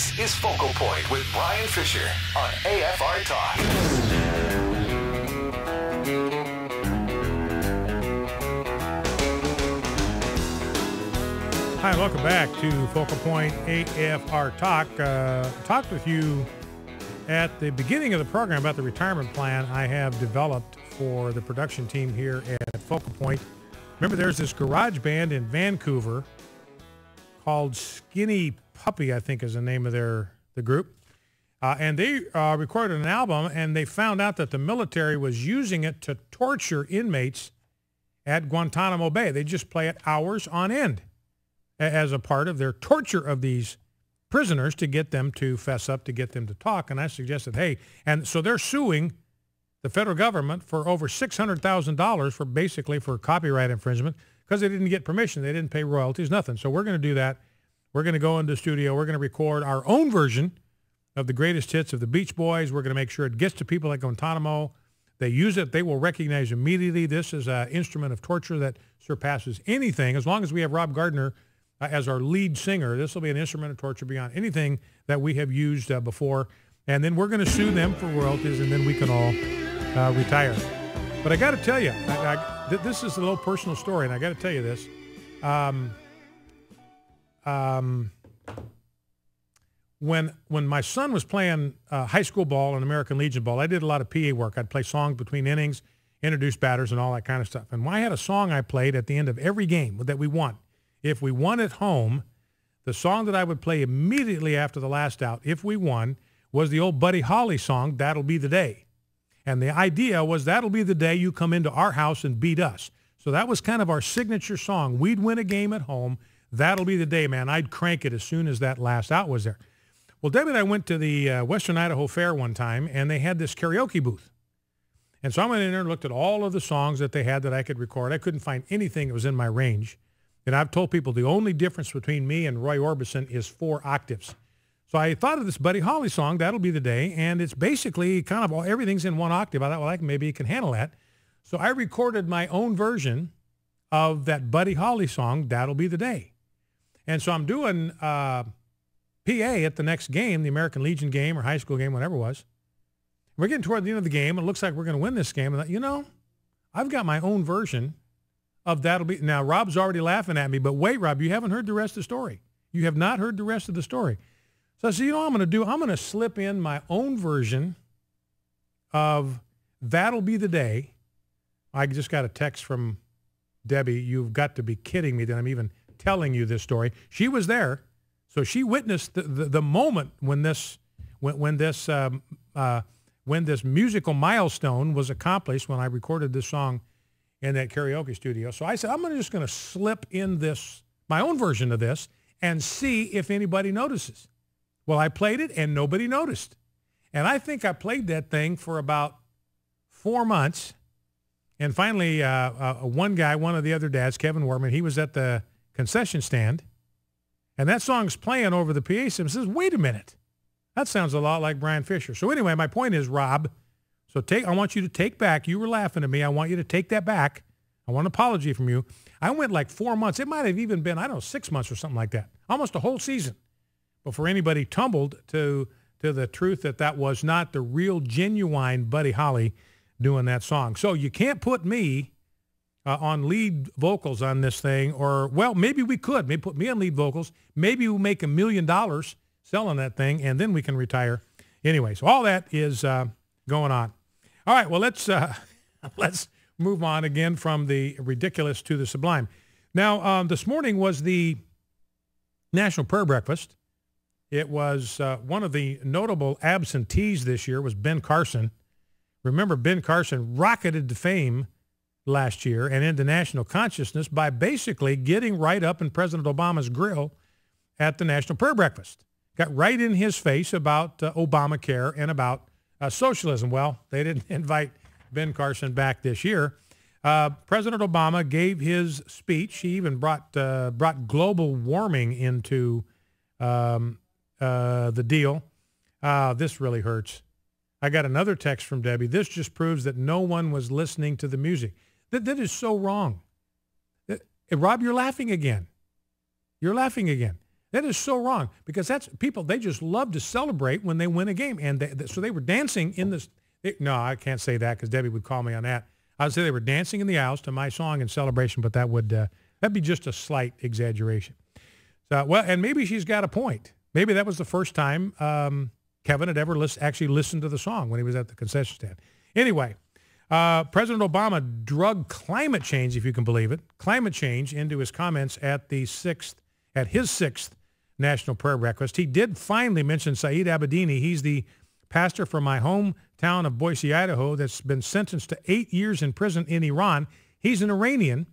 This is Focal Point with Brian Fisher on AFR Talk. Hi, welcome back to Focal Point AFR Talk. Talked with you at the beginning of the program about the retirement plan I have developed for the production team here at Focal Point. Remember, there's this garage band in Vancouver called Skinny Puppy, I think is the name of the group. And they recorded an album, and they found out that the military was using it to torture inmates at Guantanamo Bay. They just play it hours on end as a part of their torture of these prisoners to get them to fess up, to get them to talk. And I suggested, hey, and so they're suing the federal government for over $600,000 for basically for copyright infringement because they didn't get permission. They didn't pay royalties, nothing. So we're going to do that. We're going to go into the studio. We're going to record our own version of the greatest hits of the Beach Boys. We're going to make sure it gets to people at Guantanamo. They use it. They will recognize immediately this is an instrument of torture that surpasses anything. As long as we have Rob Gardner as our lead singer, this will be an instrument of torture beyond anything that we have used before. And then we're going to sue them for royalties, and then we can all retire. But I got to tell you, this is a little personal story, and I got to tell you this. When my son was playing high school ball and American Legion ball, I did a lot of PA work. I'd play songs between innings, introduce batters, and all that kind of stuff. And I had a song I played at the end of every game that we won. If we won at home, the song that I would play immediately after the last out, if we won, was the old Buddy Holly song, That'll Be the Day. And the idea was that'll be the day you come into our house and beat us. So that was kind of our signature song. We'd win a game at home. That'll be the day, man. I'd crank it as soon as that last out was there. Well, Debbie and I went to the Western Idaho Fair one time, and they had this karaoke booth. And so I went in there and looked at all of the songs that they had that I could record. I couldn't find anything that was in my range. And I've told people the only difference between me and Roy Orbison is 4 octaves. So I thought of this Buddy Holly song, That'll Be the Day, and it's basically kind of everything's in 1 octave. I thought, well, maybe you can handle that. So I recorded my own version of that Buddy Holly song, That'll Be the Day. And so I'm doing PA at the next game, the American Legion game or high school game, whatever it was. We're getting toward the end of the game, and it looks like we're going to win this game. And I thought, I've got my own version of That'll Be. Now, Rob's already laughing at me, but wait, Rob, you haven't heard the rest of the story. You have not heard the rest of the story. So I said, what I'm going to do? I'm going to slip in my own version of That'll Be the Day. I just got a text from Debbie. You've got to be kidding me that I'm even telling you this story. She was there, so she witnessed the moment when this musical milestone was accomplished when I recorded this song in that karaoke studio. So I said, I'm just going to slip in my own version of this and see if anybody notices. Well, I played it and nobody noticed. And I think I played that thing for about 4 months. And finally, one guy, one of the other dads, Kevin Warman, he was at the concession stand. And that song's playing over the PA system. Says, wait a minute. That sounds a lot like Brian Fisher. So anyway, my point is, Rob, I want you to take back, you were laughing at me, I want you to take that back. I want an apology from you. I went like 4 months. It might have even been, 6 months or something like that. Almost a whole season before anybody tumbled to the truth that was not the real, genuine Buddy Holly doing that song. So you can't put me on lead vocals on this thing, or, well, maybe we could. Maybe put me on lead vocals. Maybe we'll make $1 million selling that thing, and then we can retire. Anyway, so all that is going on. All right, well, let's move on again from the ridiculous to the sublime. Now, this morning was the National Prayer Breakfast. It was one of the notable absentees this year was Ben Carson. Remember, Ben Carson rocketed to fame last year and into national consciousness by basically getting right up in President Obama's grill at the National Prayer Breakfast. Got right in his face about Obamacare and about socialism. Well, they didn't invite Ben Carson back this year. President Obama gave his speech. He even brought global warming into the deal. This really hurts. I got another text from Debbie. This just proves that no one was listening to the music. That is so wrong. Rob, you're laughing again. You're laughing again. That is so wrong because that's people, they just love to celebrate when they win a game. And so they were dancing in this. No, I can't say that because Debbie would call me on that. I would say they were dancing in the aisles to my song in celebration, but that'd be just a slight exaggeration. So, well, and maybe she's got a point. Maybe that was the first time Kevin had ever actually listened to the song when he was at the concession stand. Anyway, President Obama drug climate change, if you can believe it, climate change into his comments at his sixth National Prayer Breakfast. He did finally mention Saeed Abedini. He's the pastor from my hometown of Boise, Idaho, that's been sentenced to 8 years in prison in Iran. He's an Iranian.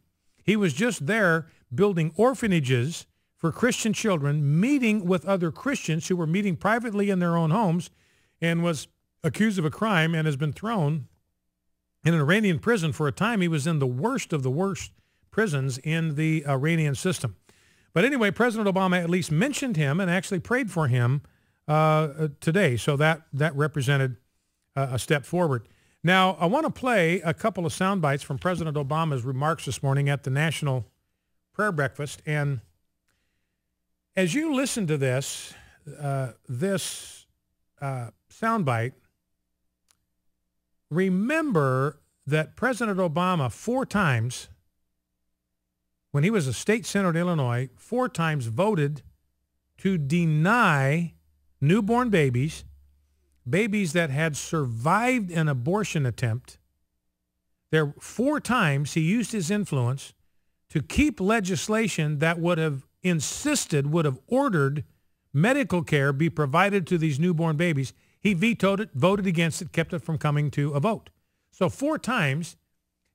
He was just there building orphanages for Christian children, meeting with other Christians who were meeting privately in their own homes, and was accused of a crime and has been thrown in an Iranian prison for a time. He was in the worst of the worst prisons in the Iranian system. But anyway, President Obama at least mentioned him and actually prayed for him today. So that represented a step forward. Now, I want to play a couple of sound bites from President Obama's remarks this morning at the National Prayer Breakfast. And as you listen to this sound bite, remember that President Obama 4 times, when he was a state senator in Illinois, 4 times voted to deny newborn babies that had survived an abortion attempt. There 4 times he used his influence to keep legislation that would have ordered medical care be provided to these newborn babies. He vetoed it, voted against it, kept it from coming to a vote. So 4 times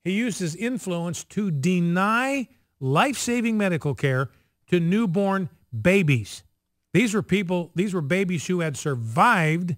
he used his influence to deny life-saving medical care to newborn babies. These were babies who had survived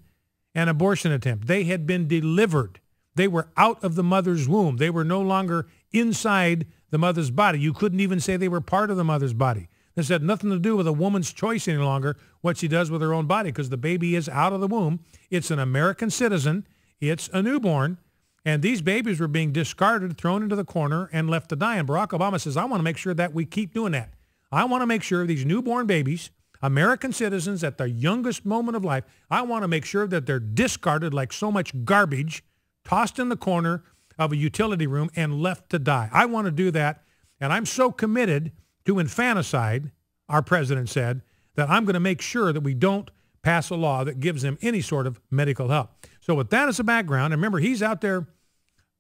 an abortion attempt. They had been delivered. They were out of the mother's womb. They were no longer inside the mother's body. You couldn't even say they were part of the mother's body. This had nothing to do with a woman's choice any longer, what she does with her own body, because the baby is out of the womb. It's an American citizen. It's a newborn. And these babies were being discarded, thrown into the corner, and left to die. And Barack Obama says, I want to make sure that we keep doing that. I want to make sure these newborn babies, American citizens at the youngest moment of life, I want to make sure that they're discarded like so much garbage, tossed in the corner of a utility room and left to die. I want to do that. And I'm so committed to infanticide, our president said, that I'm going to make sure that we don't pass a law that gives them any sort of medical help. So with that as a background, and remember, he's out there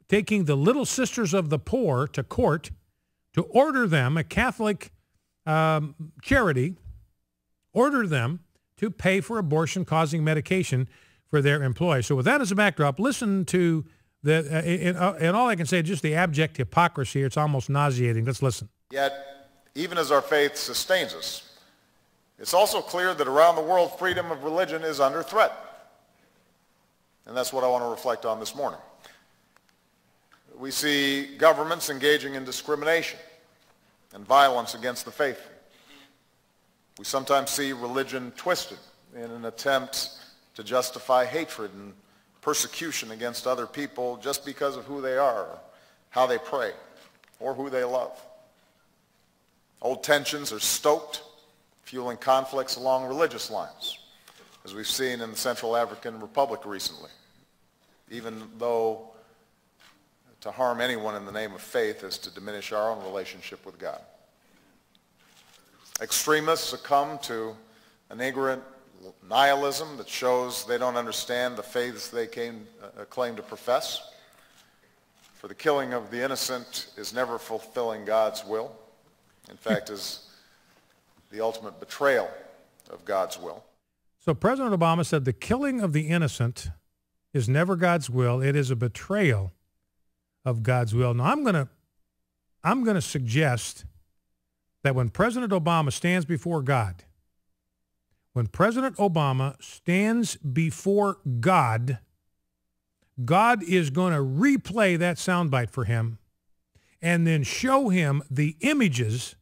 taking the Little Sisters of the Poor to court to order them, a Catholic charity, order them to pay for abortion-causing medication for their employees. So with that as a backdrop, listen to and all I can say is just the abject hypocrisy. It's almost nauseating. Let's listen. Yet, even as our faith sustains us, it's also clear that around the world, freedom of religion is under threat. And that's what I want to reflect on this morning. We see governments engaging in discrimination and violence against the faithful. We sometimes see religion twisted in an attempt to justify hatred and persecution against other people just because of who they are, how they pray, or who they love. Old tensions are stoked, fueling conflicts along religious lines, as we've seen in the Central African Republic recently, even though to harm anyone in the name of faith is to diminish our own relationship with God. Extremists succumb to an ignorant nihilism that shows they don't understand the faiths they claim to profess. For the killing of the innocent is never fulfilling God's will. In fact, is the ultimate betrayal of God's will. So President Obama said the killing of the innocent is never God's will. It is a betrayal of God's will. Now, I'm going to suggest that when President Obama stands before God, when President Obama stands before God, God is going to replay that soundbite for him and then show him the images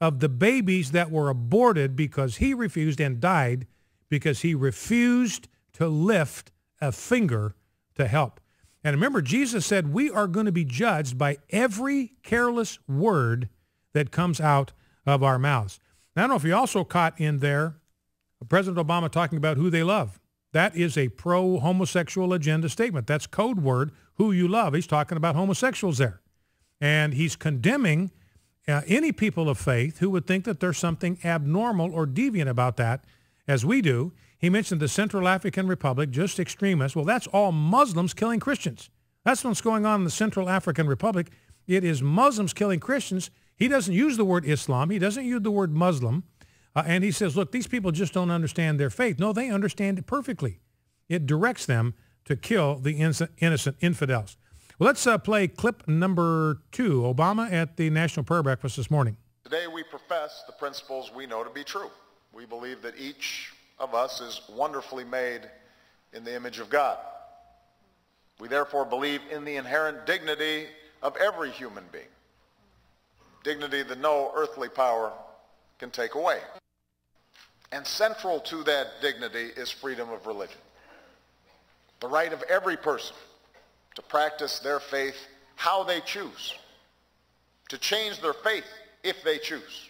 of the babies that were aborted because he refused and died because he refused to lift a finger to help. And remember, Jesus said we are going to be judged by every careless word that comes out of our mouths. Now, I don't know if you also caught in there President Obama talking about who they love. That is a pro-homosexual agenda statement. That's code word, who you love. He's talking about homosexuals there. And he's condemning any people of faith who would think that there's something abnormal or deviant about that, as we do. He mentioned the Central African Republic, just extremists. Well, that's all Muslims killing Christians. That's what's going on in the Central African Republic. It is Muslims killing Christians. He doesn't use the word Islam. He doesn't use the word Muslim. And he says, look, these people just don't understand their faith. No, they understand it perfectly. It directs them to kill the innocent infidels. Well, let's play clip number 2. Obama at the National Prayer Breakfast this morning. Today we profess the principles we know to be true. We believe that each of us is wonderfully made in the image of God. We therefore believe in the inherent dignity of every human being, dignity that no earthly power can take away. And central to that dignity is freedom of religion, the right of every person to practice their faith how they choose, to change their faith if they choose,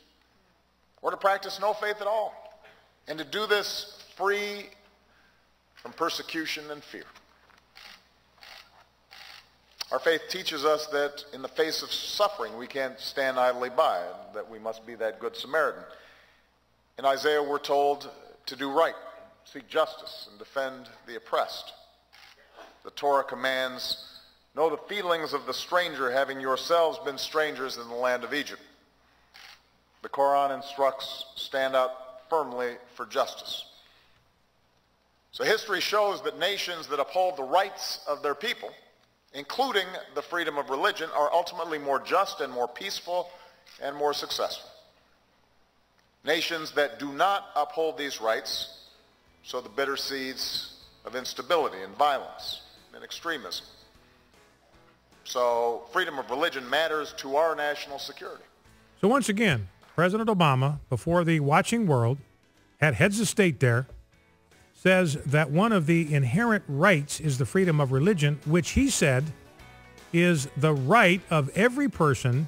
or to practice no faith at all, and to do this free from persecution and fear. Our faith teaches us that in the face of suffering, we can't stand idly by, and that we must be that good Samaritan. In Isaiah, we're told to do right, seek justice, and defend the oppressed. The Torah commands, know the feelings of the stranger, having yourselves been strangers in the land of Egypt. The Quran instructs, stand up firmly for justice. So history shows that nations that uphold the rights of their people, including the freedom of religion, are ultimately more just and more peaceful and more successful. Nations that do not uphold these rights sow the bitter seeds of instability and violence and extremism. So freedom of religion matters to our national security. So once again, President Obama, before the watching world, had heads of state there, says that one of the inherent rights is the freedom of religion, which he said is the right of every person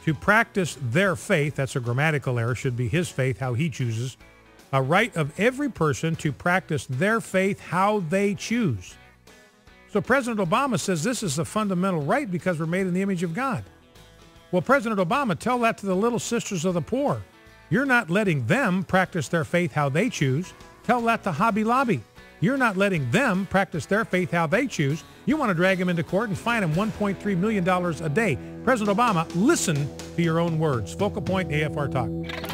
to practice their faith. That's a grammatical error, should be his faith, how he chooses. A right of every person to practice their faith how they choose. So President Obama says this is a fundamental right because we're made in the image of God. Well, President Obama, tell that to the Little Sisters of the Poor. You're not letting them practice their faith how they choose. Tell that to Hobby Lobby. You're not letting them practice their faith how they choose. You want to drag them into court and fine them $1.3 million a day. President Obama, listen to your own words. Focal Point, AFR Talk.